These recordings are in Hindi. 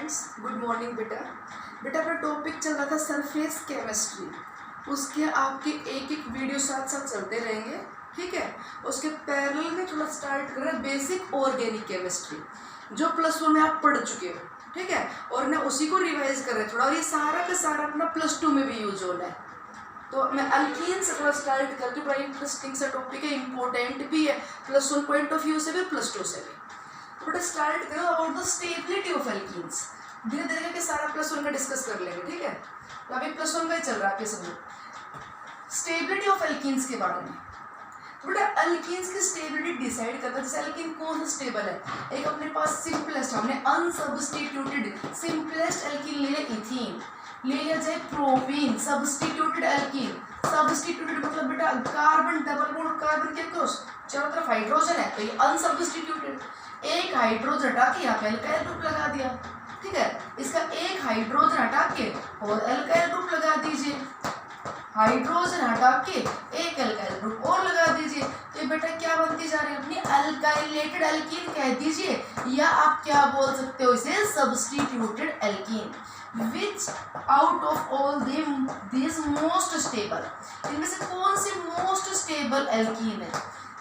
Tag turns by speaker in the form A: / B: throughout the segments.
A: फ्रेंड्स, गुड मॉर्निंग बेटा। बेटा अपना टॉपिक चल रहा था सरफेस केमिस्ट्री। उसके आपके एक एक वीडियो साथ साथ चलते रहेंगे, ठीक है। उसके पैरेलल में थोड़ा स्टार्ट कर रहे हैं बेसिक ऑर्गेनिक केमिस्ट्री, जो +1 में आप पढ़ चुके हो, ठीक है। और ना उसी को रिवाइज कर रहे हैं थोड़ा, और ये सारा का सारा अपना +2 में भी यूज होना है। तो मैं अल्कीन से थोड़ा स्टार्ट करती हूँ। बड़ा इंटरेस्टिंग सा टॉपिक है, इंपॉर्टेंट भी है +1 पॉइंट ऑफ व्यू से भी, +2 से भी। बट स्टार्ट करो about the stability of alkenes. धीरे धीरे करके सारा +1 का डिस्कस कर लेंगे, ठीक है। तो अभी +1 का ही चल रहा है आपके समझ, स्टेबिलिटी ऑफ एल्कीन्स के बारे में। तो बेटा अल्कीन्स की स्टेबिलिटी डिसाइड करता है जैसे एल्कीन कौन सा स्टेबल है। एक अपने पास सिंपलेस्ट, हमने अनसब्स्टिट्यूटेड सिंपलेस्ट एल्कीन ले लिया, इथीन ले लिया जाए, प्रोपीन सब्स्टिट्यूटेड एल्कीन। सब्स्टिट्यूटेड मतलब बेटा कार्बन डबल बॉन्ड, कार्बन के क्रॉस चारों तरफ हाइड्रोजन है, तो ये अनसब्स्टिट्यूटेड। एक हाइड्रोजन हटा के यहाँ पे एल्काइल ग्रुप लगा दिया, ठीक है। इसका एक हाइड्रोजन हटा के और एल्काइल ग्रुप लगा दीजिए, हाइड्रोजन हटा के एक एल्काइल ग्रुप और लगा दीजिए। तो ये बेटा क्या बनती जा रही है अपनी अल्काइलेटेड एल्कीन कह दीजिए, या आप क्या बोल सकते हो इसे substituted alkene. Which out of all this most stable, इनमें से कौन सी मोस्ट स्टेबल एल्कीन है।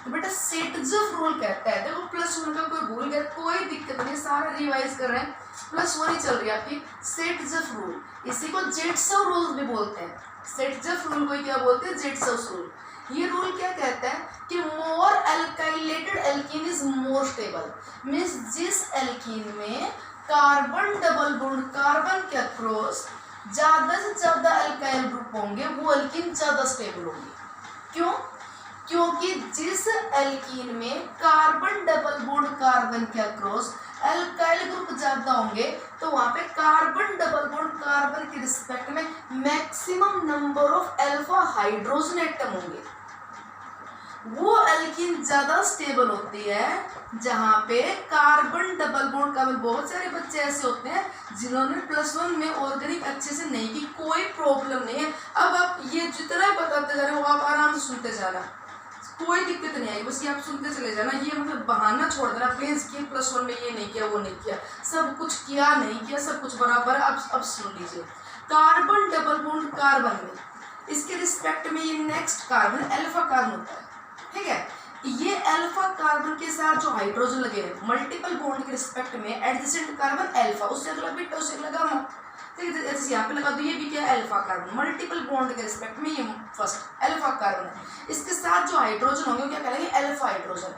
A: तो बेटा सेटजफ रूल कहता है, देखो +1 का कोई भूल गया कोई दिक्कत नहीं, सारा रिवाइज कर रहे हैं, +1 ही चल रही है आपकी। सेटजफ रूल, इसी को जेट्सव रूल भी बोलते हैं। सेटजफ रूल को क्या बोलते हैं, जेट्सव रूल। ये रूल क्या कहता है कि more alkylated alkene is more stable. Means जिस एल्कीन में कार्बन डबल बॉन्ड, कार्बन के अक्रॉस ज्यादा से ज्यादा एल्काइल ग्रुप होंगे, वो एल्कीन ज्यादा स्टेबल होगी। क्यों? क्योंकि जिस एल्कीन में कार्बन डबल बॉन्ड, कार्बन के अक्रॉस एल्काइल ग्रुप ज्यादा होंगे, तो वहां पे कार्बन डबल बॉन्ड, कार्बन के रिस्पेक्ट में maximum number of alpha hydrogen atom होंगे। वो एल्कीन ज्यादा स्टेबल होती है जहां पे कार्बन डबल बॉन्ड, कार्बन। बहुत सारे बच्चे ऐसे होते हैं जिन्होंने +1 में ऑर्गेनिक अच्छे से नहीं की, कोई प्रॉब्लम नहीं है। अब आप ये जितना बताते जा रहे हो आप आराम से सुनते जाना, कोई दिक्कत नहीं आएगी, बस ये आप सुनते चले जाना। ये मतलब बहाना छोड़ देना प्लीज कि +1 में ये नहीं किया वो नहीं किया, सब कुछ किया नहीं किया, सब कुछ बराबर। अब सुन लीजिए, कार्बन डबल बॉन्ड कार्बन में इसके रिस्पेक्ट में ये नेक्स्ट कार्बन अल्फा कार्बन होता है, ठीक है। ये अल्फा कार्बन के साथ जो हाइड्रोजन लगे हैं मल्टीपल बॉन्ड के रिस्पेक्ट में एडजेसेंट कार्बन अल्फा, उससे अगला बिट उससे लगा मत, ठीक है। जैसे यहाँ पे लगा दो, ये भी क्या है अल्फा कार्बन, मल्टीपल बॉन्ड के रिस्पेक्ट में ये फर्स्ट अल्फा कार्बन है। इसके साथ जो हाइड्रोजन होंगे वो क्या कहलाएंगे, अल्फा हाइड्रोजन।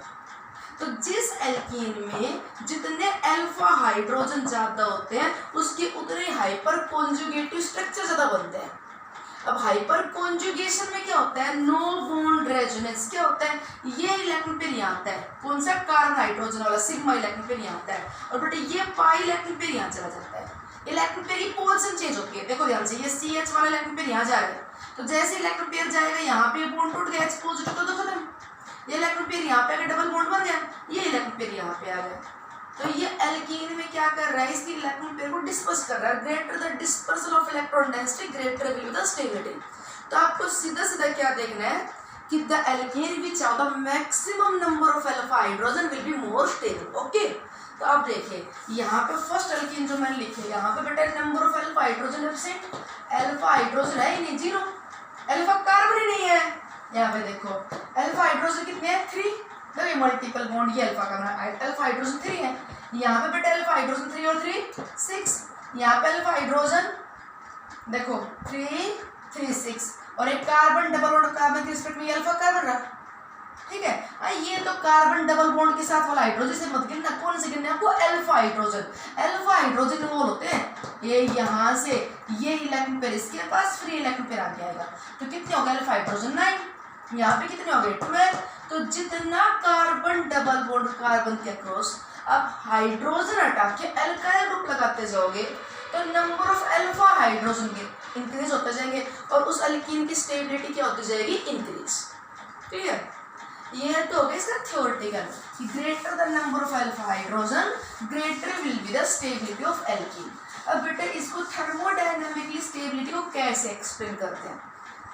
A: तो जिस एल्कीन में जितने अल्फा हाइड्रोजन ज्यादा होते हैं उसके उतने हाइपर कॉन्जुगेटिव स्ट्रक्चर ज्यादा बनते हैं। अब हाइपर कॉन्जुगेशन में क्या होता है, नो बॉन्ड रेजोनेंस। क्या होता है, ये इलेक्ट्रॉन पेयर यहाँ आता है, कौन सा कार्बन हाइड्रोजन वाला सिग्मा इलेक्ट्रॉन पेयर यहाँ आता है, और बेटा ये पाई इलेक्ट्रॉन पेयर यहाँ चला जाता है। इलेक्ट्रॉन पेयर की पोजीशन चेंज होती है, देखो ध्यान से, ये CH वाला इलेक्ट्रॉन पेयर यहाँ जा रहा है, तो जैसे इलेक्ट्रॉन पेयर जाएगा यहाँ पे बॉन्ड टूट गया, H पॉजिटिव तो खत्म। ये इलेक्ट्रॉन पेयर यहाँ पे आकर डबल बॉन्ड बन गया, ये इलेक्ट्रॉन पेयर यहाँ पे आ गया। तो ये एल्कीन में क्या कर रहा है, इसकी इलेक्ट्रॉन पेयर को डिस्पर्स कर रहा है। Greater the dispersal of electron density greater will be the stability. तो आपको सीधा सीधा क्या देखना है कि the alkene which have the maximum number of alpha hydrogen will be more stable. Okay, तो आप देखिए यहाँ पे फर्स्ट एल्कीन जो मैंने लिखे, यहाँ पे बेटा number of alpha hydrogen absent, alpha hydrogen है ही नहीं, 0, अल्फा कार्बन ही नहीं है। यहाँ पे देखो अल्फा हाइड्रोजन कितने हैं, 3, देखो ये मल्टीपल बॉन्ड, ये अल्फा कार्बन, अल्फा हाइड्रोजन 3 है। यहाँ पे बेटा अल्फा हाइड्रोजन 3 और 3 6, यहाँ पे अल्फा हाइड्रोजन देखो 3 3 6, और एक कार्बन डबल बॉन्ड, कार्बन के रिस्पेक्ट में अल्फा कार्बन रहा, ठीक है। ये तो कार्बन डबल बॉन्ड के साथ वाला हाइड्रोजन से मत गिनना, कौन से गिनना है आपको, अल्फा हाइड्रोजन। अल्फा हाइड्रोजन वो होते हैं ये यहाँ से ये इलेक्ट्रॉन पेयर इसके पास, फ्री इलेक्ट्रॉन पेयर आगे आएगा, तो कितने हो गए अल्फा हाइड्रोजन 9, यहाँ पे कितने हो गए 12। तो जितना कार्बन डबल बॉन्ड कार्बन के अक्रॉस अब हाइड्रोजन हटा के अल्काइल ग्रुप लगाते जाओगे तो नंबर ऑफ अल्फा हाइड्रोजन के इंक्रीज होते जाएंगे, और उस एल्कीन की स्टेबिलिटी क्या होती जाएगी, इंक्रीज, ठीक है। ये तो हो गया इसका theoretical, greater the number of alpha hydrogen greater will be the stability of alkene. अब बेटा इसको थर्मोडायनामिकली स्टेबिलिटी को कैसे एक्सप्लेन करते हैं,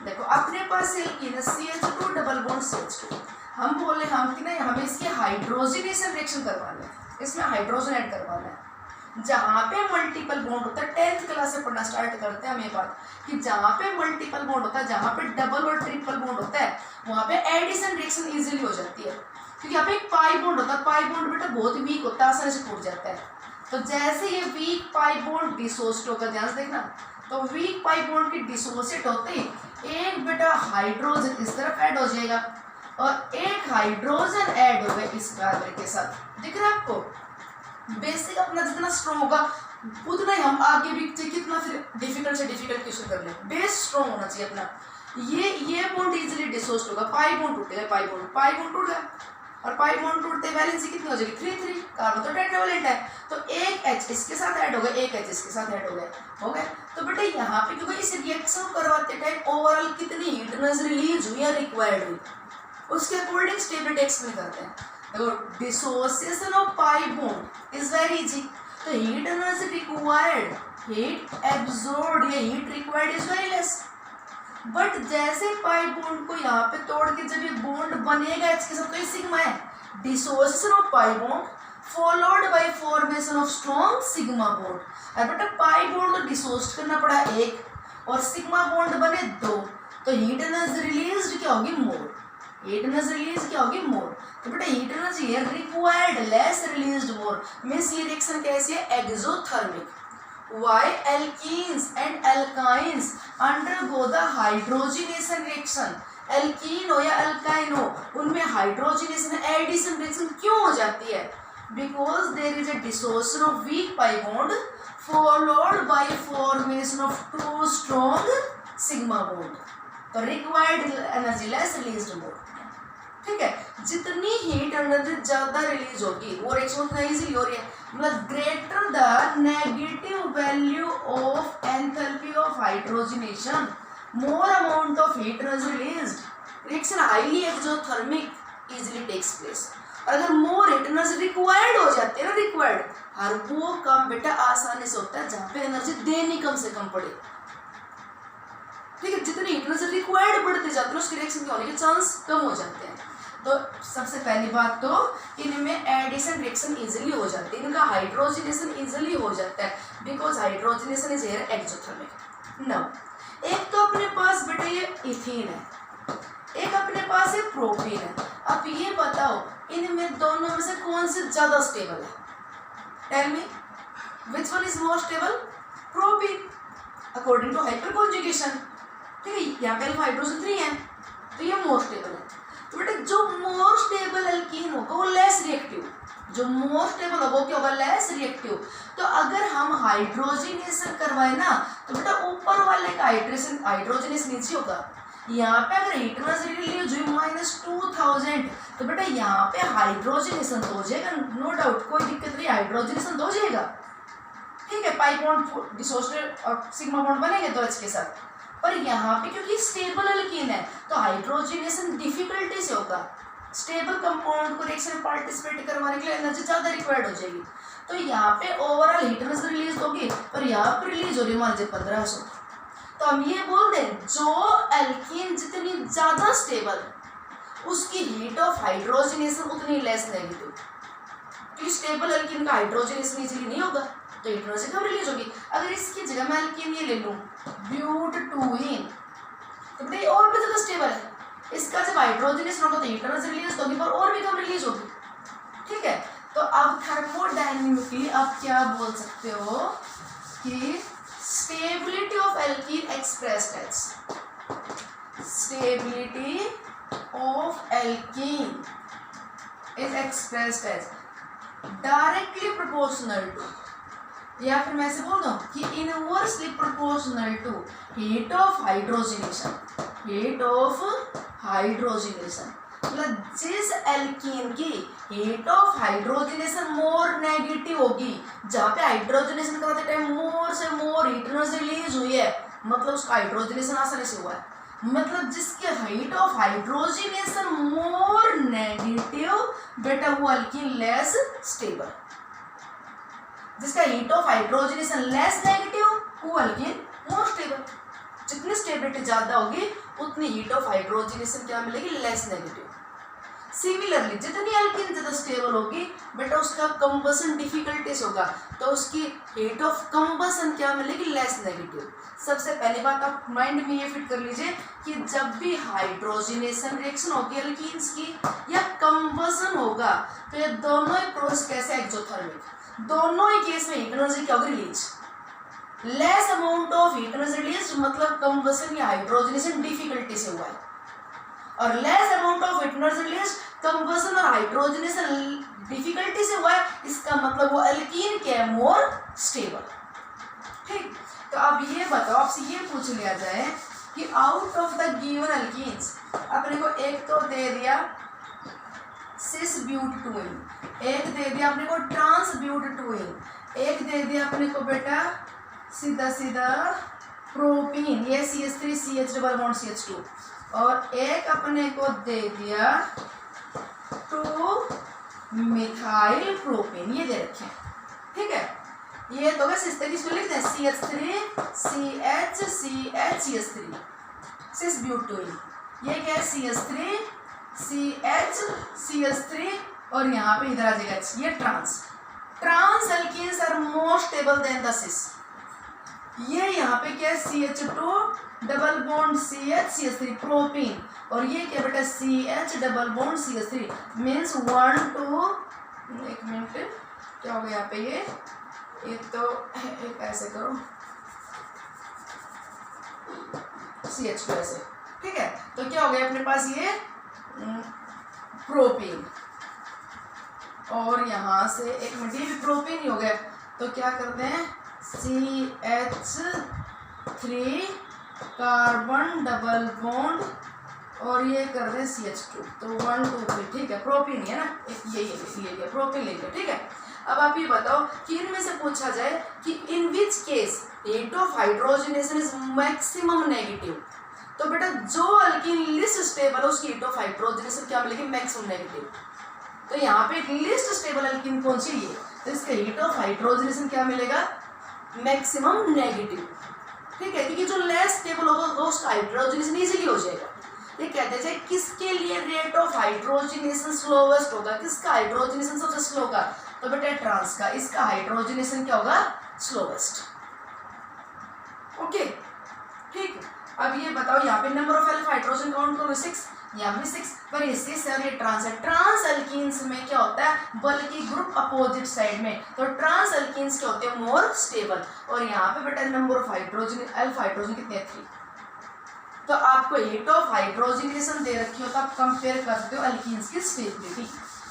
A: देखो अपने पास एल्कीन है CH2 डबल बॉन्ड CH2, हम बोले हम कि नहीं हमें इसकी हाइड्रोजनेशन रिएक्शन करवाना है, इसमें हाइड्रोजन ऐड करवाना है। जहाँ पे मल्टीपल बॉन्ड होता है, 10th क्लास से पढ़ना स्टार्ट करते हैं हम ये बात कि जहाँ पे मल्टीपल बॉन्ड होता है, जहाँ पे डबल और ट्रिपल बॉन्ड होता है, वहाँ पे एडिशन रिएक्शन इजीली हो जाती है। क्योंकि यहाँ पे एक पाई बॉन्ड होता है, पाई बॉन्ड बेटा बहुत वीक होता है, आसानी से टूट जाता है। तो जैसे ये वीक पाई बॉन्ड डिसोसिएट होगा, ध्यान से देखना, तो वीक पाई बॉन्ड की डिसोसिएट होते ही एक बेटा हाइड्रोजन इस तरफ ऐड हो जाएगा और एक हाइड्रोजन ऐड होगा इस कार्बन के साथ। दिख रहा है आपको? बेसिक अपना जितना स्ट्रॉन्ग होगा उतना ही हम आगे भी कितना फिर डिफिकल्ट से डिफिकल्ट क्वेश्चन कर ले, बेस स्ट्रॉन्ग होना चाहिए अपना। ये बॉन्ड इजीली डिसोसिएट होगा, पाई बॉन्ड टूटेगा, पाई बॉन्ड टूट गया और पाई बॉन्ड टूटते वैलेंसी कितनी हो जाएगी 3 कार्बन तो टेट्रावैलेंट है, तो एक H इसके साथ ऐड हो गया, एक H इसके साथ ऐड हो गया। तो बेटा यहाँ पे क्योंकि इस रिएक्शन करवाते टाइम ओवरऑल कितनी हीट एनर्जी रिलीज हुई या रिक्वायर्ड हुई, उसके अकॉर्डिंग स्टेबिलिटी एक्सप्लेन करते हैं। देखो dissociation of pi bond is very easy, तो heat energy required, heat absorbed या heat required is very less. But जैसे पाई बॉन्ड को यहाँ पे तोड़ के जब ये बॉन्ड बनेगा H के साथ, तो ये सिग्मा है, dissociation of pi bond followed by formation of strong sigma bond. अब बेटा पाई बॉन्ड तो डिसोसिएट करना पड़ा एक और सिग्मा बॉन्ड बने 2, तो हीट एनर्जी रिलीज क्या होगी मोर, हीट एनर्जी रिलीज क्या होगी मोर। तो बेटा हीट एनर्जी है रिक्वायर्ड लेस रिलीज्ड मोर, मींस ये रिएक्शन कैसी है exothermic. Why alkenes and alkynes undergo the hydrogenation reaction? Alkene हो या अल्काइन हो, उनमें हाइड्रोजनेशन एडिशन रिएक्शन क्यों हो जाती है? Because there is a dissociation of weak pi bond followed by formation of 2 strong sigma bond, तो required energy less released more. ठीक है, जितनी हीट एनर्जी ज्यादा रिलीज होगी वो रिएक्शन उतना इजीली हो रही है, मतलब greater the negative value of enthalpy of hydrogenation more amount of heat energy released, reaction highly exothermic easily takes place. अगर मोर हीट एनर्जी रिक्वायर्ड हो जाती है ना, रिक्वायर्ड हर वो कम बेटा आसानी से होता है जहाँ पे एनर्जी देनी कम से कम पड़े। ठीक है, जितनी हीट एनर्जी रिक्वायर्ड बढ़ते जाते हैं उसके रिएक्शन के होने के चांस कम हो जाते हैं। तो सबसे पहली बात तो इनमें एडिशन रिएक्शन इजीली हो जाती है, इनका हाइड्रोजनेशन इजीली हो जाता है because hydrogenation is here exothermic. Now एक तो अपने पास बेटा ये इथीन है, एक अपने पास ये प्रोपीन है। अब ये बताओ इनमें दोनों में से कौन से ज्यादा स्टेबल है? Tell me which one is more stable? Propene according to hyper conjugation. ठीक है, यहाँ पे हाइड्रोजन 3 है तो ये मोर स्टेबल है। तो बेटा जो मोर स्टेबल एल्कीन होगा वो लेस रिएक्टिव, जो मोर स्टेबल होगा वो क्या होगा? Less reactive. तो अगर हम हाइड्रोजनेशन करवाए ना तो बेटा ऊपर वाले का हाइड्रोजनेशन नीचे होगा। यहाँ पे अगर हीट एनर्जी रिलीज हुई -2000 तो बेटा यहाँ पे हाइड्रोजनेशन तो हो जाएगा, नो डाउट, कोई दिक्कत नहीं, हाइड्रोजनेशन तो हो जाएगा। ठीक है, पाई बॉन्ड डिसोसिएट और सिग्मा बॉन्ड बनेंगे तो H के साथ, पर यहाँ पे क्योंकि स्टेबल एल्कीन है तो हाइड्रोजनेशन डिफिकल्टी से होगा। स्टेबल कंपाउंड को रिएक्शन में पार्टिसिपेट करवाने के लिए एनर्जी ज़्यादा रिक्वायर्ड हो जाएगी, तो यहाँ पे ओवरऑल हीट एनर्जी रिलीज होगी पर यहाँ पे रिलीज हो रही है मान लीजिए 1500। तो हम ये बोल दें जो एल्कीन जितनी ज़्यादा स्टेबल उसकी हीट ऑफ हाइड्रोजनेशन उतनी लेस नेगेटिव, क्योंकि स्टेबल एल्कीन का हाइड्रोजनेशन इजीली नहीं होगा तो हीट एनर्जी कम रिलीज होगी। अगर इसकी जगह मैं एल्कीन ये ले लूँ ब्यूट-2-ईन तो बेटा और भी ज़्यादा स्टेबल है, इसका जब हाइड्रोजनेशन होगा तो हीट एनर्जी रिलीज होगी पर और भी कम रिलीज होगी। ठीक है, तो अब थर्मोडायनेमिकली आप क्या बोल सकते हो कि stability of alkene expressed as, stability of alkene is expressed as directly proportional to, या फिर मैं ऐसे बोल दूं कि inversely proportional to heat of hydrogenation, heat of hydrogenation. मतलब जिस एल्कीन की heat of hydrogenation more negative होगी, जहाँ पे हाइड्रोजनेशन कराते टाइम मोर से मोर हीट एनर्जी रिलीज हुई है, मतलब उसका हाइड्रोजनेशन आसानी से हुआ है, मतलब जिसके heat of hydrogenation more negative बेटा वो एल्कीन लेस स्टेबल, जिसका heat of hydrogenation less negative वो एल्कीन मोर स्टेबल। जितनी स्टेबिलिटी ज़्यादा होगी उतनी हीट ऑफ हाइड्रोजनेशन क्या मिलेगी? Less negative. सिमिलरली जितनी अल्कीन ज़्यादा स्टेबल होगी बेटा उसका कंबसन डिफिकल्टीज होगा, तो उसकी हेट ऑफ कंबसन क्या मिलेगी, लेस नेगेटिव। सबसे पहली बात आप माइंड में ये फिट कर लीजिए कि जब भी हाइड्रोजनेशन रिएक्शन होगी अल्कीन्स की या कंबसन होगा तो ये दोनों ही प्रोसेस कैसे एक्सोथर्मिक, दोनों ही केस में हीट एनर्जी क्या होगी, release. Less amount of heat energy release मतलब कंबसन या हाइड्रोजनेशन डिफिकल्टी से हुआ है, और less amount of heat energy release combustion और हाइड्रोजनेशन डिफिकल्टी से हुआ है, इसका मतलब वो अल्कीन क्या है, मोर स्टेबल। ठीक, तो अब ये बताओ, आपसे ये पूछ लिया जाए कि out of the given alkenes अपने को एक तो दे दिया सिस ब्यूटेटोइन, एक दे दिया अपने को ट्रांस ब्यूटेटोइन, एक दे दिया अपने को बेटा सीधा सीधा प्रोपीन, ये CH3 CH double bond CH2, और एक अपने को दे दिया 2 मिथाइल प्रोपीन, ये दे रखे हैं। ठीक है, ये तो बस इस तरीके से लिखते हैं CH3 CH CH CH3 सिस ब्यूटेटोइन, ये क्या है CH3 CH CH3 और यहाँ पे इधर आ जाएगा ये trans alkenes are more stable than the cis. ये यहाँ पे क्या है CH2 double bond CH CH3 propene, और ये क्या बेटा CH double bond CH3 means 1 2, एक मिनट क्या हो गया यहाँ पे, ये तो एक ऐसे करो CH2 ऐसे। ठीक है, तो क्या हो गया अपने पास ये प्रोपीन, और यहाँ से एक मिनट ये भी प्रोपीन ही हो गया, तो क्या करते हैं CH3 कार्बन डबल बॉन्ड और ये कर दें CH2, तो 1 2 3। ठीक है, प्रोपीन है ना, ये प्रोपीन लेंगे। ठीक है, अब आप ये बताओ कि इनमें से पूछा जाए कि in which case rate of hydrogenation is maximum negative, तो बेटा जो अल्कीन लिस्ट स्टेबल है उसकी रेट ऑफ हाइड्रोजनेशन क्या मिलेगी, मैक्सिमम नेगेटिव। तो यहाँ पे लिस्ट स्टेबल अल्कीन कौन सी है, तो इसका रेट ऑफ हाइड्रोजनेशन क्या मिलेगा, मैक्सिमम नेगेटिव। ठीक है, क्योंकि जो लेस स्टेबल होगा वो उसका हाइड्रोजनेशन इजीली हो जाएगा। ये कहते हैं किसके लिए रेट ऑफ हाइड्रोजनेशन स्लोवेस्ट होगा, किसका हाइड्रोजनेशन सबसे स्लो होगा, तो बेटा ट्रांस का, इसका हाइड्रोजनेशन क्या होगा, स्लोवेस्ट। ओके, ठीक। अब ये बताओ यहाँ पे number of alpha hydrogen count करो 6, यहाँ भी 6, पर ये 6 और ये ट्रांस है। ट्रांस अल्कीन्स में क्या होता है, बल्कि ग्रुप अपोजिट साइड में, तो ट्रांस अल्कीन्स क्या होते हैं, मोर स्टेबल, और यहाँ पे बेटा number of hydrogen alpha hydrogen कितने हैं, 3। तो आपको रेट ऑफ हाइड्रोजनेशन दे रखी हो तो आप कंपेयर करते हो अल्कीन्स की स्टेबिलिटी,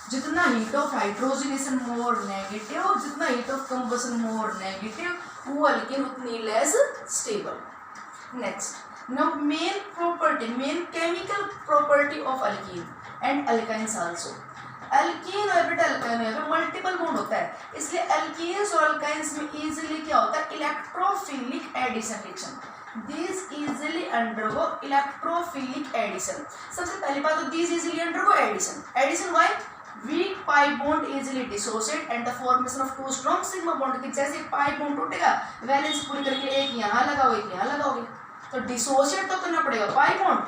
A: जितना heat of hydrogenation more negative, जितना heat of combustion more negative, वो अल्कीन उतनी less stable. Next, now main chemical property of alkene and alkynes also। Alkene और बेटा अल्काइन में मल्टीपल बॉन्ड होता है, इसलिए अल्कीन्स और अल्काइंस में इजीली क्या होता है, electrophilic addition reaction. This easily undergo electrophilic addition. सबसे पहली बात तो this easily undergo addition why, weak pi bond easily dissociate and the formation of 2 strong sigma bond की जैसे पाई बॉन्ड टूटेगा वैलेंस पूरी करके एक यहाँ लगाओगे एक यहाँ लगाओगे, तो डिसोसिएट तो करना पड़ेगा पाई बॉन्ड,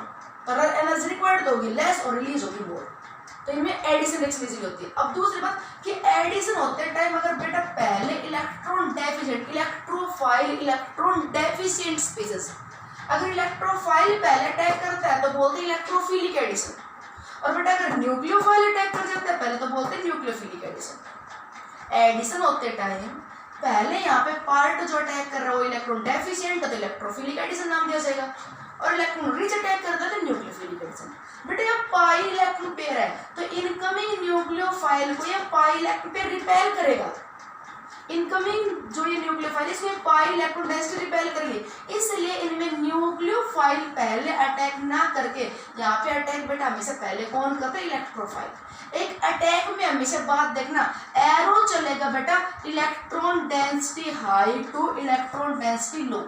A: पर एनर्जी रिक्वायर्ड होगी लेस और रिलीज होगी मोर, तो इनमें एडिशन रिएक्शन इजीली होती है। अब दूसरी बात कि एडिशन होते टाइम अगर बेटा पहले electron deficient electrophile electron deficient species, अगर इलेक्ट्रोफाइल पहले अटैक करता है तो बोलते हैं इलेक्ट्रोफिलिक एडिशन, और बेटा अगर न्यूक्लियोफाइल अटैक कर जाता है पहले तो बोलते हैं न्यूक्लियोफिलिक एडिशन। एडिशन होते टाइम पहले यहाँ पे पार्ट जो अटैक कर रहा है वो इलेक्ट्रॉन डेफिशिएंट तो इलेक्ट्रोफिलिक एडिशन नाम दिया जाएगा, और इलेक्ट्रॉन रिच अटैक करता है तो न्यूक्लियोफिलिक एडिशन। बेटा ये पाई इलेक्ट्रॉन पेयर है तो इनकमिंग न्यूक्लियोफाइल को ये पाई इलेक्ट्रॉन पेयर रिपेल करेगा, इनकमिंग जो ये न्यूक्लियोफाइल इसमें पाई इलेक्ट्रॉन डेंसिटी रिपेल करेगी, इसलिए इनमें न्यूक्लियोफाइल पहले अटैक ना करके यहाँ पे अटैक बेटा हमेशा पहले कौन करता है, इलेक्ट्रोफाइल। एक अटैक में हमेशा बात देखना एरो चलेगा बेटा electron density high two electron density लो,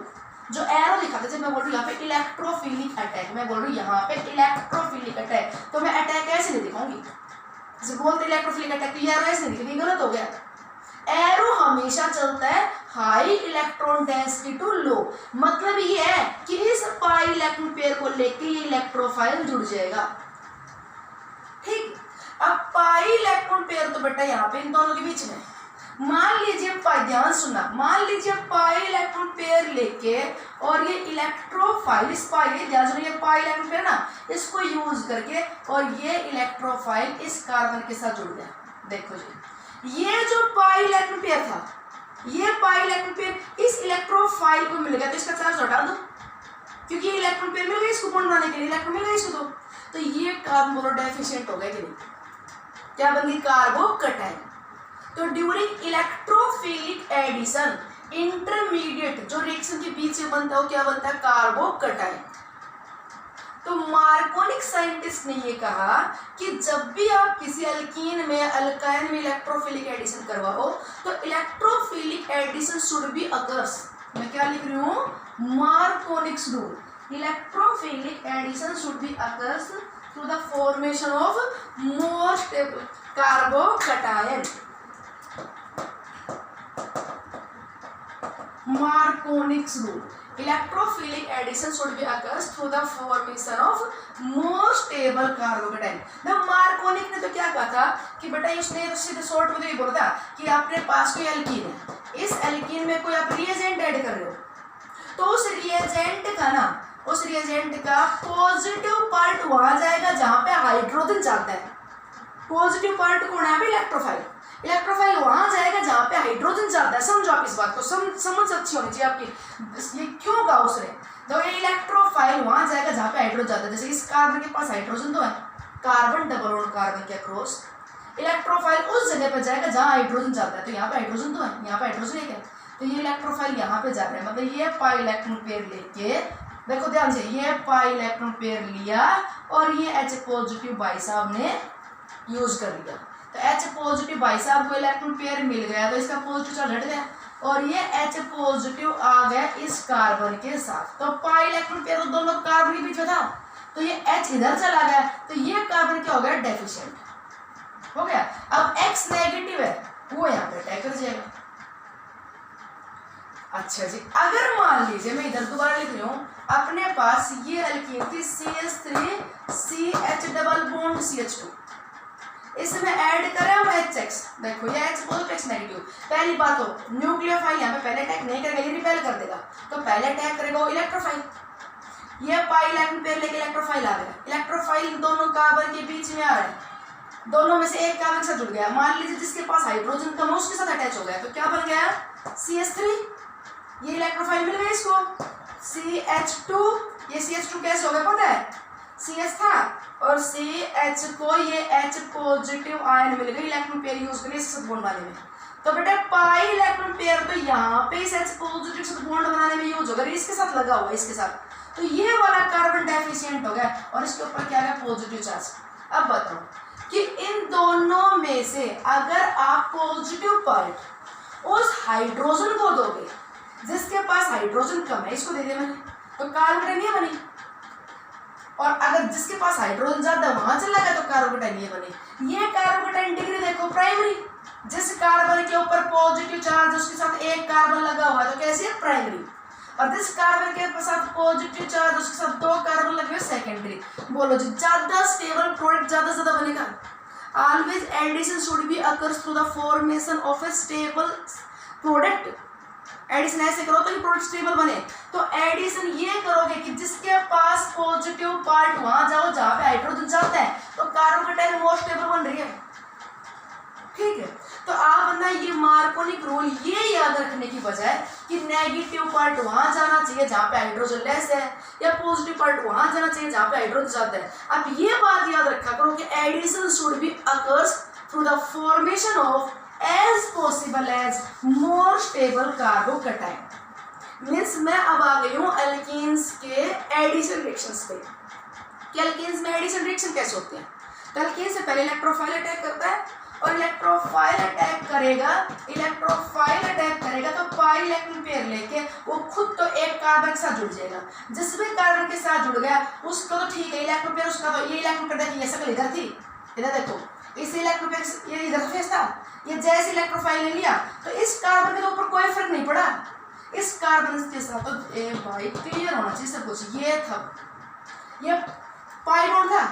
A: जो एरो दिखाते जब मैं बोल रही हूँ यहाँ पे इलेक्ट्रोफिलिक अटैक, मैं बोल रही हूँ यहाँ पे इलेक्ट्रोफिलिक अटैक, तो मैं अटैक ऐसे नहीं दिखाऊंगी, जैसे बोलते इलेक्ट्रोफिलिक अटैक तो ये एरो ऐसे नहीं दिखेगी, गलत हो गया। एरो हमेशा चलता है high electron density to low, मतलब ये है कि इस पाई इलेक्ट्रॉन पेयर को लेके ये इलेक्ट्रोफाइल जुड़ जाएगा। ठीक, अब पाई इलेक्ट्रॉन पेयर तो बेटा यहाँ पे इन दोनों के बीच में, मान लीजिए ध्यान सुनना, मान लीजिए पाई इलेक्ट्रॉन पेयर लेके और ये इलेक्ट्रोफाइल इस पाई ध्यान सुनिए, ये पाई इलेक्ट्रॉन पेयर ना, इसको यूज करके और ये इलेक्ट्रोफाइल इस कार्बन के साथ जुड़ गया। देखो जी, ये जो पाई इलेक्ट्रॉन पेयर था, ये पाई इलेक्ट्रॉन पेयर इस इलेक्ट्रोफाइल को मिल गया, तो इसका चार्ज हटा दो, क्योंकि इलेक्ट्रॉन पेयर मिल गया इसको बॉन्ड बनाने के लिए, इलेक्ट्रॉन मिल गया इसको, तो ये कार्बन बोलो डेफिशिएंट हो गया कि नहीं, क्या बन गई, कार्बोकैटायन। तो ड्यूरिंग इलेक्ट्रोफिलिक एडिशन इंटरमीडिएट जो रिएक्शन के बीच में बनता है वो क्या बनता है, कार्बोकैटायन। तो मार्कोनिक साइंटिस्ट ने ये कहा कि जब भी आप किसी अल्कीन में अल्काइन में इलेक्ट्रोफिलिक एडिशन करवाओ तो electrophilic addition should be occurs, मैं क्या लिख रही हूँ, Markovnikov's rule, electrophilic addition should be occurs through the formation of more stable carbocation. Marconi's rule, electrophilic addition should be occurs through the formation of more stable carbocation। ना मार्कोनिक ने तो क्या कहा था कि बेटा उसने सीधे शॉर्ट में तो ये बोला था कि आपके पास कोई एल्कीन है, इस एल्कीन में कोई आप रिएजेंट ऐड कर रहे हो, तो उस रिएजेंट का ना, उस रिएजेंट का पॉजिटिव पार्ट वहां जाएगा जहां पे हाइड्रोजन जाता है, पॉजिटिव पार्ट कौन है, इलेक्ट्रोफाइल, इलेक्ट्रोफाइल वहां जाएगा जहां पे हाइड्रोजन जाता है। समझो आप इस बात को, समझ अच्छी होनी चाहिए आपकी, ये क्यों कहा उसने, तो ये इलेक्ट्रोफाइल वहां जाएगा जहां पे हाइड्रोजन जाता है, जैसे इस कार्बन के पास हाइड्रोजन तो है, कार्बन डबल बॉन्ड कार्बन के अक्रॉस, इलेक्ट्रोफाइल उस जगह पर जाएगा जहां हाइड्रोजन जाता है, तो यहाँ पे हाइड्रोजन तो है, यहाँ पे हाइड्रोजन एक है, तो ये इलेक्ट्रोफाइल यहाँ पे जा रहा है, मतलब ये पाई इलेक्ट्रॉन पेयर लेके, देखो ध्यान से, ये पाई इलेक्ट्रॉन पेयर लिया और ये H पॉजिटिव भाई साहब ने यूज कर लिया, तो H पॉजिटिव भाई साहब को इलेक्ट्रॉन पेयर मिल गया, तो इसका पॉजिटिव चार्ज हट गया और ये H पॉजिटिव आ गया इस कार्बन के साथ, तो पाई इलेक्ट्रॉन पेयर दोनों कार्बन के बीच में था, तो ये H इधर चला गया, तो ये कार्बन क्या हो गया, डेफिशिएंट हो गया। अब X नेगेटिव है वो यहाँ पे अटैक कर जाएगा। अच्छा जी, अगर मान लीजिए मैं इधर दोबारा लिख रही हूँ, अपने पास ये एल्कीन थी CH3CH डबल बॉन्ड CH2, इसमें ऐड करें हम HX, देखो ये H पॉजिटिव X नेगेटिव, पहली बात हो न्यूक्लियोफाइल यहाँ पे पहले अटैक नहीं करेगा, ये रिपेल कर देगा, तो पहले अटैक करेगा वो इलेक्ट्रोफाइल, ये पाई इलेक्ट्रॉन पेयर लेके इलेक्ट्रोफाइल आ गया, इलेक्ट्रोफाइल दोनों कार्बन के बीच में आ रहा है, दोनों में से एक कार्बन के साथ जुड़ गया, मान लीजिए जिसके पास हाइड्रोजन कम है उसके साथ अटैच हो गया, तो क्या बन गया, CH3, ये इलेक्ट्रोफाइल मिल गया इसको, CH2, ये CH2 कैसे हो गया पता है, CH था और CH को ये H पॉजिटिव आयन मिल गई, इलेक्ट्रॉन पेयर यूज करिए इसके साथ बॉन्ड बनाने में, तो बेटा पाई इलेक्ट्रॉन पेयर तो यहाँ पे इस H पॉजिटिव के साथ बॉन्ड बनाने में यूज होगा, इसके साथ लगा हुआ है इसके साथ, तो ये वाला कार्बन डेफिशिएंट हो गया और इसके ऊपर क्या है, पॉजिटिव चार्ज। अब बताओ कि इन दोनों में से अगर आप पॉजिटिव पार्ट उस हाइड्रोजन को दोगे जिसके पास हाइड्रोजन कम है, इसको दे दिया मैंने, तो कार्बोकैटायन नहीं बनी, और अगर जिसके पास हाइड्रोजन ज्यादा वहां चला गया तो कार्बोकैटायन ये बनी। ये कार्बोकैटायन डिग्री देखो प्राइमरी, जिस कार्बन के ऊपर पॉजिटिव चार्ज उसके साथ एक कार्बन लगा हुआ है तो कैसे है, प्राइमरी, और जिस कार्बन के साथ पॉजिटिव चार्ज उसके साथ दो कार्बन लगे हुए सेकेंडरी। बोलो जी, ज्यादा स्टेबल प्रोडक्ट ज्यादा बनेगा। Always addition should be occurs through the formation of a stable product, addition ऐसे करो तो ये प्रोडक्ट स्टेबल बने, तो एडिशन ये करोगे कि जिसके पास पॉजिटिव पार्ट वहां जाओ जहां पे हाइड्रोजन जाता है, तो कार्बोकैटायन मोर स्टेबल बन रही है, ठीक है। तो आप ना ये मार्कोनिक रूल ये याद रखने की बजाय कि नेगेटिव पार्ट वहां जाना चाहिए जहां पे हाइड्रोजन लेस है, या पॉजिटिव पार्ट वहां जाना चाहिए जहां पे हाइड्रोजन ज्यादा है, आप ये बात याद रखा करो कि addition should be occurs through the formation of as possible as more stable carbocation. Means मैं अब आ गई हूँ एल्कीन्स के एडिशन रिएक्शंस पे, कि एल्कीन्स में एडिशन रिएक्शन कैसे होते हैं। तो एल्कीन से पहले इलेक्ट्रोफाइल अटैक करता है, और इलेक्ट्रोफाइल अटैक करेगा तो पाई इलेक्ट्रॉन पेयर लेके वो खुद तो एक कार्बन के साथ जुड़ जाएगा, जिस भी कार्बन के साथ जुड़ गया उसको तो ठीक है, इलेक्ट्रॉन पेयर उसका तो, ये इलेक्ट्रॉन पेयर देखिए ये शक्ल इधर थी, इधर देखो इस इलेक्ट्रॉन पेयर ये इधर फेस था, ये जैसे इलेक्ट्रोफाइल ने लिया तो इस कार्बन के ऊपर कोई फर्क नहीं पड़ा, इस कार्बन के साथ तो ए भाई क्लियर होना चाहिए सब कुछ। ये था, ये पाई बॉन्ड था,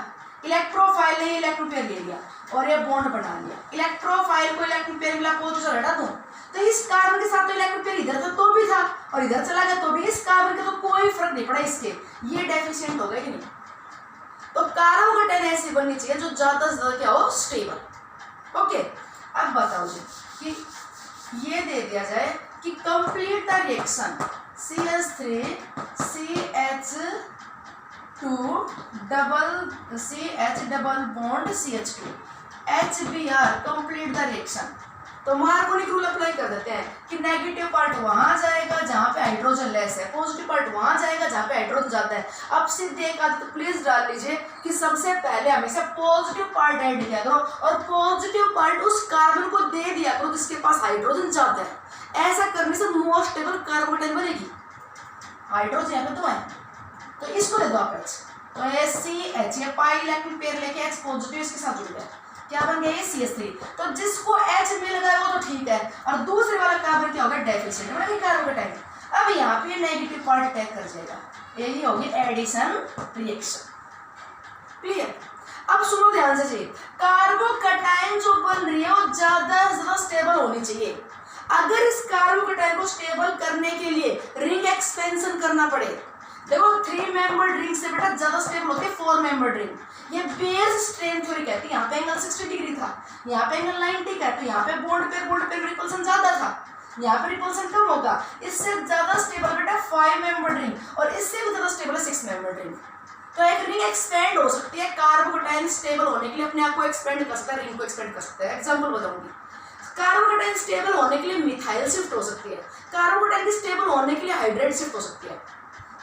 A: इलेक्ट्रोफाइल ने इलेक्ट्रॉन पेयर ले लिया, और ये बॉन्ड बना लिया। इलेक्ट्रोफाइल को इलेक्ट्रॉन पेयर मिला, पॉजिटिव हटा दूं तो इस कार्बन के साथ तो इलेक्ट्रॉन पेयर इधर था तो भी था और इधर चला गया तो भी इस कार्बन का तो कोई फर्क नहीं पड़ा इसके, ये डेफिशिएंट हो गए कि नहीं। तो कार्बोकेटाइन ऐसी बननी चाहिए जो ज्यादा से ज्यादा क्या हो, स्टेबल। ओके, अब बताओ जी कि ये दे दिया जाए कि complete the reaction CH3 CH2 CH double bond CH2 HBr complete the reaction. तो मार्कोनिक रूल अप्लाई कर देते हैं कि नेगेटिव पार्ट वहां जाएगा जहां पे हाइड्रोजन लेस है, पॉजिटिव पार्ट वहां जाएगा जहां पे हाइड्रोजन जाता है। अब सीधे एक आदत प्लीज डाल लीजिए कि सबसे पहले हमेशा पॉजिटिव पार्ट ऐड किया करो और पॉजिटिव पार्ट उस कार्बन को दे दिया करो जिसके पास हाइड्रोजन जाता है। ऐसा करने से मोस्ट स्टेबल कार्बोकेटाइन बनेगी। हाइड्रोजन यहाँ पे 2 है तो इसको दे दो आप H, तो CH ये पाई इलेक्ट्रॉन पेयर लेके H पॉजिटिव इसके साथ जुड़ गया, क्या बन गया ये CH3। तो जिसको H मिल गया वो तो ठीक है और दूसरे वाला कार्बन क्या होगा, डेफिशिएंट बना कि कार्बोकेटाइन। अब यहाँ पे नेगेटिव पार्ट अटैक कर जाएगा, यही होगी एडिशन रिएक्शन। क्लियर। अब सुनो ध्यान से जी, कार्बोकेटाइन जो बन रही है वो ज्यादा स्टेबल होनी चाहिए। अगर इस कार्बोकेटाइन को स्टेबल करने के लिए रिंग एक्सपेंशन करना पड़े, देखो 3 मेंबर्ड रिंग से बेटा ज्यादा स्टेबल होती है 4 मेंबर्ड रिंग। ये बेस स्ट्रेन थ्योरी कहती है। यहाँ पे एंगल 60 डिग्री था, यहाँ पे एंगल 90 का, तो यहाँ पे बॉन्ड पे रिपल्सन ज्यादा था, यहाँ पे रिपल्सन कम होगा। इससे ज्यादा स्टेबल बेटा 5 मेंबर्ड रिंग और इससे भी ज्यादा स्टेबल है 6 मेंबर्ड रिंग। तो एक रिंग एक्सपेंड हो सकती है, कार्बोकेटाइन स्टेबल होने के लिए अपने आप को एक्सपेंड कर सकता है, रिंग को एक्सपेंड कर सकता है। एग्जांपल बताऊंगी। कार्बोकेटाइन स्टेबल होने के लिए मिथाइल शिफ्ट हो सकती है, कार्बोकेटाइन की स्टेबल होने के लिए हाइड्रेट शिफ्ट हो सकती है।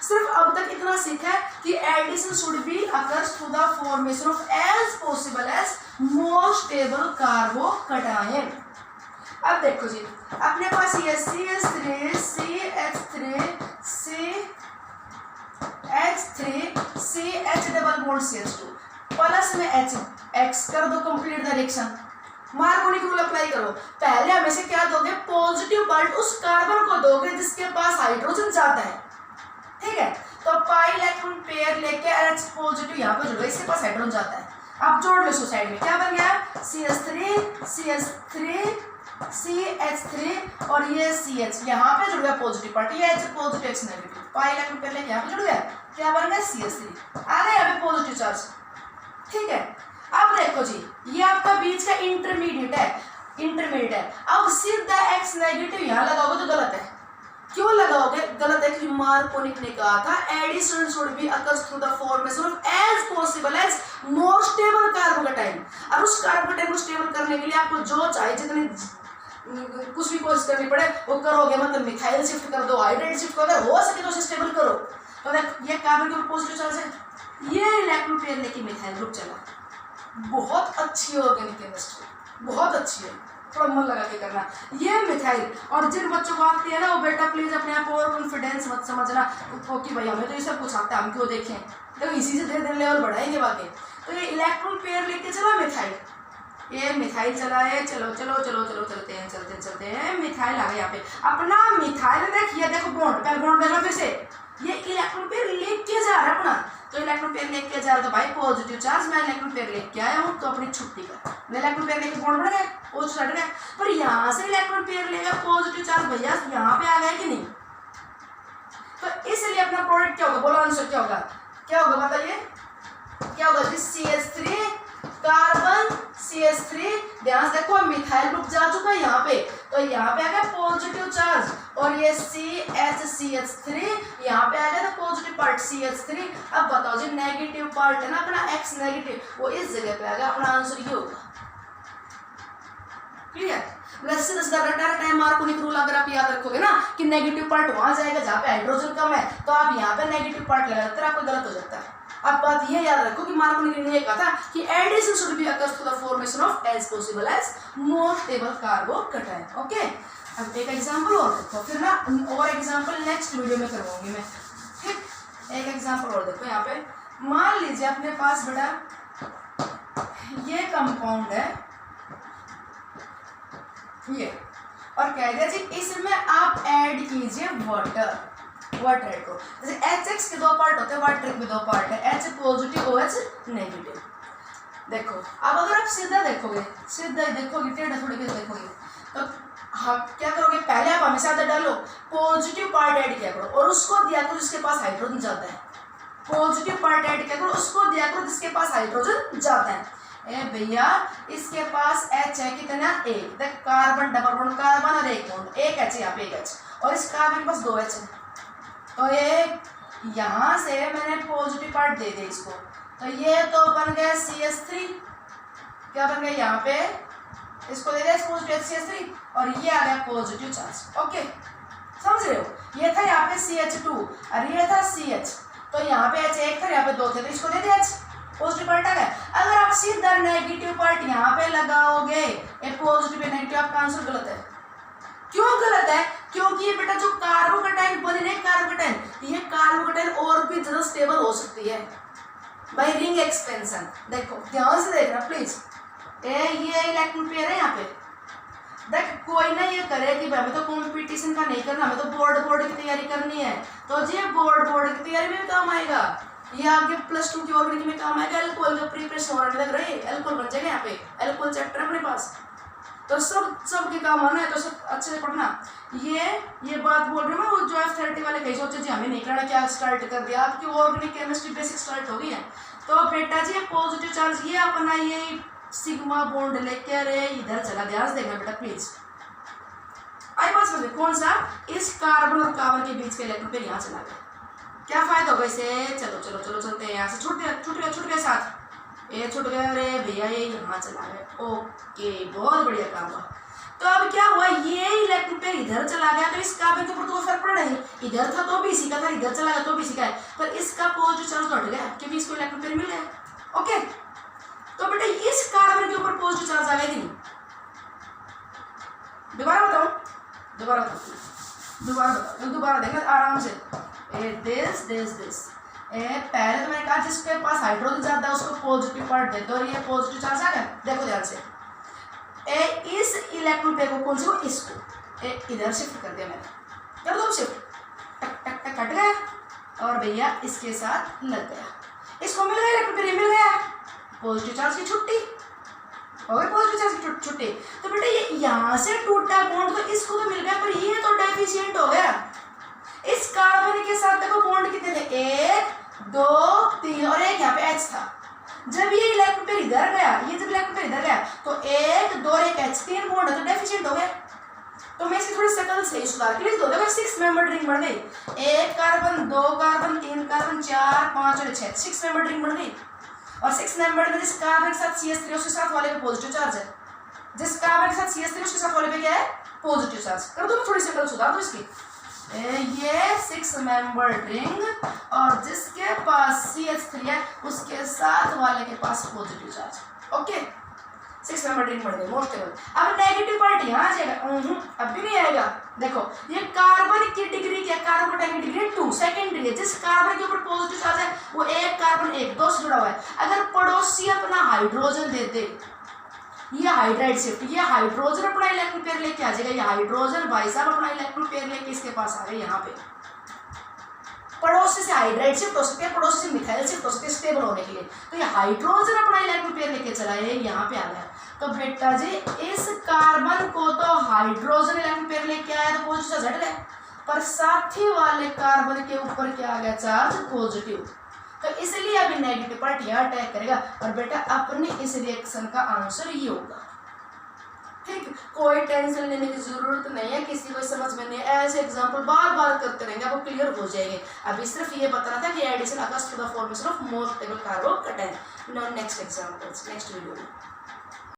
A: सिर्फ अब तक इतना सीखा है कि addition should be occurs through the formation of as possible as more stable carbocation. अब देखो जी, अपने पास ये CH3 CH double bond CH2 plus में H X कर दो, complete the reaction. Markovnikov rule apply करो। पहले हमेशा क्या दोगे, पॉजिटिव पार्ट उस कार्बन को दोगे जिसके पास हाइड्रोजन जाता है, ठीक है। तो पाई इलेक्ट्रॉन पेयर लेके H पॉजिटिव यहाँ पे जुड़ो, इसके पास हाइड्रोजन जाता है। अब जोड़ लो साइड में, क्या बन गया CH3 CH3 और ये CH यहाँ पे जुड़ गया पॉजिटिव पार्ट, ये H positive X negative, pi electron pair लेके यहाँ पे जुड़ गया, क्या बन गया CH3, आ गया यहाँ पे पॉजिटिव चार्ज, ठीक है। अब देखो जी, ये आपका बीच का इंटरमीडिएट है। अब सीधा X नेगेटिव यहाँ लगाओगे तो गलत है। क्यों लगाओगे गलत है? कि मार्कोनिक ने कहा था addition should be occurs through the formation of as possible as more stable carbocation. और उस कार्बोकेटाइन को स्टेबल करने के लिए आपको जो चाहिए जितनी कुछ भी कोशिश करनी पड़े वो करोगे, मतलब मिथाइल शिफ्ट कर दो, हाइड्रेट शिफ्ट करो, अगर हो सके तो उसे स्टेबल करो। तो देख ये कार्बन के ऊपर पॉजिटिव चार्ज है, ये इलेक्ट्रॉन पेयर लेके मिथाइल ग्रुप चला। बहुत अच्छी ऑर्गेनिक केमिस्ट्री, बहुत अच्छी है, थोड़ा मन लगा के करना। ये मिथाइल, और जिन बच्चों को आती है ना वो बेटा प्लीज अपने आप और कॉन्फिडेंस मत समझना कि भाई हमें तो ये सब कुछ आता है, हम क्यों देखें, तो इसी से धीरे धीरे लेवल बढ़ाएंगे बाकी। तो ये इलेक्ट्रॉन पेयर लेके चला मिथाइल, ये मिथाइल चला है, चलो चलो चलो चलो चलते हैं मिथाइल आ गया यहाँ पे। अपना मिथाइल देखिए, देखो बॉन्ड, पहले बॉन्ड देखो फिर से, ये इलेक्ट्रॉन पेयर लेके जा रहा है अपना, तो इलेक्ट्रॉन पेयर लेके जा रहा तो भाई पॉजिटिव चार्ज, मैं इलेक्ट्रॉन पेयर लेके आया हूँ तो अपनी छुट्टी कर, मैं इलेक्ट्रॉन पेयर लेके बॉन्ड बढ़ गया, पॉजिटिव हट गया। पर यहाँ से इलेक्ट्रॉन पेयर लेगा पॉजिटिव चार्ज भैया यहाँ पे आ गया कि नहीं, तो इसलिए अपना प्रोडक्ट क्या होगा, बोलो आंसर क्या होगा बताइए, क्या होगा जी CH3 कार्बन CH3, ध्यान से देखो मिथाइल ग्रुप जा चुका है यहाँ पे, तो यहाँ पे आ गया पॉजिटिव चार्ज, और ये CH3 यहाँ पे आ गया तो पॉजिटिव पार्ट CH3। अब बताओ जी नेगेटिव पार्ट है ना अपना X नेगेटिव, वो इस जगह पे आ गया, अपना आंसर ये होगा। क्लियर। वैसे टाइम मार्कोनिक रूल अगर आप याद रखोगे ना कि नेगेटिव पार्ट वहां जाएगा जहाँ पे हाइड्रोजन कम है, तो आप यहाँ पे नेगेटिव पार्ट लगा देते हैं, आपको गलत हो जाता है। अब बात ये याद रखो कि मार्कोनिक ने कहा था कि addition should be occurs through the formation of as possible as more stable carbocation. Okay, अब एक एग्जांपल और देखो, फिर ना और एग्जांपल नेक्स्ट वीडियो में करवाऊंगी मैं, ठीक। एक एग्जांपल और देखो, यहाँ पे मान लीजिए अपने पास बेटा ये कंपाउंड है ये, और कह दिया जी इसमें आप ऐड कीजिए वाटर ऐड करो। जैसे HX के 2 पार्ट होते हैं, वाटर के भी 2 पार्ट है, H पॉजिटिव OH नेगेटिव। देखो अब अगर आप सीधा देखोगे, सीधा देखोगे, टेढ़ा थोड़ी भी देखोगे, तो हाँ क्या करोगे, पहले आप हमेशा इधर डालो, पॉजिटिव पार्ट ऐड किया करो और उसको दिया करो जिसके पास हाइड्रोजन ज्यादा है। पॉजिटिव पार्ट ऐड किया करो, उसको दिया करो जिसके पास हाइड्रोजन ज्यादा है। ए भैया इसके पास H है कितना, एक, देख कार्बन डबल बॉन्ड, कार्बन और एक बॉन्ड, एक H यहाँ पे, एक H, और इस कार्बन के पास 2 H है, तो ये यहाँ से मैंने पॉजिटिव पार्ट दे दिया इसको, तो ये तो बन गया CH3, क्या बन गया यहाँ पे, इसको दे दिया पॉजिटिव CH3 और ये आ गया पॉजिटिव चार्ज। ओके समझ रहे हो, ये था यहाँ पे CH2 और ये था CH, तो यहाँ पे H एक था, यहाँ पे 2 थे, तो इसको दे दिया H, पॉजिटिव पार्ट आ गया। अगर आप सीधा नेगेटिव पार्ट यहाँ पे लगाओगे, ये पॉजिटिव है नेगेटिव, आपका आंसर गलत है। क्यों गलत है, क्योंकि ये बेटा जो कार्बोकैटायन बने ना, कार्बोकैटायन, ये कार्बोकैटायन और भी ज्यादा स्टेबल हो सकती है बाय रिंग एक्सपेंशन। देखो ध्यान से देखना प्लीज, ये इलेक्ट्रॉन पेयर है यहाँ पे, देख कोई ना ये करे कि हमें तो कंपटीशन का नहीं करना, हमें तो बोर्ड की तैयारी करनी है, तो जी बोर्ड की तैयारी में काम आएगा, ये आगे +2 की ऑर्गेनिक में काम आएगा। एल्कोहल का प्रिपरेशन होने लग रही है, एल्कोहल बन जाएगा यहाँ पे, एल्कोहल चैप्टर है अपने पास, तो सब के काम आना है, तो सब अच्छे से पढ़ना। ये बात बोल रही हूँ मैं, वो जो F30 वाले कहीं सोचे जी हमें नहीं करना, क्या स्टार्ट कर दिया, आपकी ऑर्गेनिक केमिस्ट्री बेसिक स्टार्ट हो गई है। तो बेटा जी पॉजिटिव चार्ज ये अपना ये सिग्मा बॉन्ड लेके अरे इधर चला, ध्यान से देखना बेटा प्लीज। आई बात समझ, कौन सा, इस कार्बन और कार्बन के बीच के इलेक्ट्रॉन पेयर यहाँ चला गया, क्या फायदा होगा इसे, चलो चलते हैं यहाँ से, छूट गया साथ, ये छूट गया, अरे भैया ये यहाँ चला गया। ओके बहुत बढ़िया काम हुआ। तो अब क्या हुआ, ये इलेक्ट्रॉन पेयर इधर चला गया, तो इस कार्बन के ऊपर तो फर्क पड़ा नहीं, इधर था तो भी इसी का था, इधर चला गया तो भी इसी का है, पर इसका पॉजिटिव चार्ज तो हट गया क्योंकि इसको इलेक्ट्रॉन पेयर मिल गया। ओके तो बेटा इस कार्बन के ऊपर पॉजिटिव चार्ज आ गया कि नहीं, दोबारा बताओ, दोबारा देखना आराम से, दिस पहले तो मैंने कहा जिसके पास हाइड्रोजन ज्यादा है उसको पॉजिटिव पार्ट दे दो, और ये पॉजिटिव चार्ज आ गया। देखो ध्यान से, इस इलेक्ट्रॉन पेयर को कौन से, इसको इधर शिफ्ट कर दिया मैंने, कर दो शिफ्ट, टक टक टक कट गया, और भैया इसके साथ लग गया, इसको मिल गया इलेक्ट्रॉन पेयर, मिल गया पॉजिटिव चार्ज की छुट्टी, और पॉजिटिव चार्ज की छुट्टी। तो बेटा ये यहाँ से टूटा बॉन्ड, तो इसको तो मिल गया, पर ये तो डेफिशिएंट हो गया। इस कार्बन के साथ देखो बॉन्ड कितने थे, 1 2 3 और एक यहाँ पे H था। जब ये इलेक्ट्रॉन पेयर इधर गया, ये जब इलेक्ट्रॉन पेयर इधर गया, तो 1 2 और एक H, 3 बॉन्ड है, तो डेफिशिएंट हो गया। तो मैं इसकी थोड़ी शक्ल सही सुधार के लिए तो देखो 6 मेंबर रिंग बन गई, 1 कार्बन 2 कार्बन 3 कार्बन 4 5 और 6, 6 मेंबर रिंग बन गई। और 6 मेंबर में जिस कार्बन के साथ CH3 उसके साथ वाले पे पॉजिटिव चार्ज है, जिस कार्बन के साथ CH3 उसके साथ वाले पे क्या है, पॉजिटिव चार्ज। कर दो थोड़ी शक्ल सुधार दो इसकी, ये 6 मेंबर रिंग और जिसके पास CH3 है उसके साथ वाले के पास positive charge. Okay 6 member ring बढ़ गई मोस्ट टेबल। अब नेगेटिव पार्ट यहाँ आ जाएगा, अब भी नहीं आएगा। देखो ये कार्बन की डिग्री क्या, कार्बोकैटायन की डिग्री 2 सेकेंडरी है, जिस कार्बन के ऊपर पॉजिटिव चार्ज है वो 1 कार्बन 1 2 से जुड़ा हुआ है। अगर पड़ोसी अपना हाइड्रोजन दे दे, ये हाइड्राइड शिफ्ट, ये हाइड्रोजन अपना इलेक्ट्रॉन पेयर लेके आ जाएगा, ये हाइड्रोजन भाई साहब अपना इलेक्ट्रॉन पेयर लेके इसके पास आ गए। यहाँ पे पड़ोसी से हाइड्राइड शिफ्ट हो सकते हैं, पड़ोसी से मिथाइल शिफ्ट हो सकते हैं स्टेबल होने के लिए, तो ये हाइड्रोजन अपना इलेक्ट्रॉन पेयर लेके चला है, यहाँ पे आ गया। तो बेटा जी इस कार्बन को तो हाइड्रोजन इलेक्ट्रॉन पेयर लेके आया तो पॉजिटिव चार्ज हट गया, पर साथी वाले कार्बन के ऊपर क्या आ गया, चार्ज पॉजिटिव। तो इसलिए अभी नेगेटिव पार्ट यहाँ अटैक करेगा, और बेटा अपने इस रिएक्शन का आंसर ये होगा। ठीक, कोई टेंशन लेने की जरूरत नहीं है, किसी को समझ में नहीं है, ऐसे एग्जांपल बार बार करते रहेंगे, आपको क्लियर हो जाएंगे। अभी सिर्फ ये बताना था कि addition occurs to the formation of more stable carbocation. Now next examples next video में।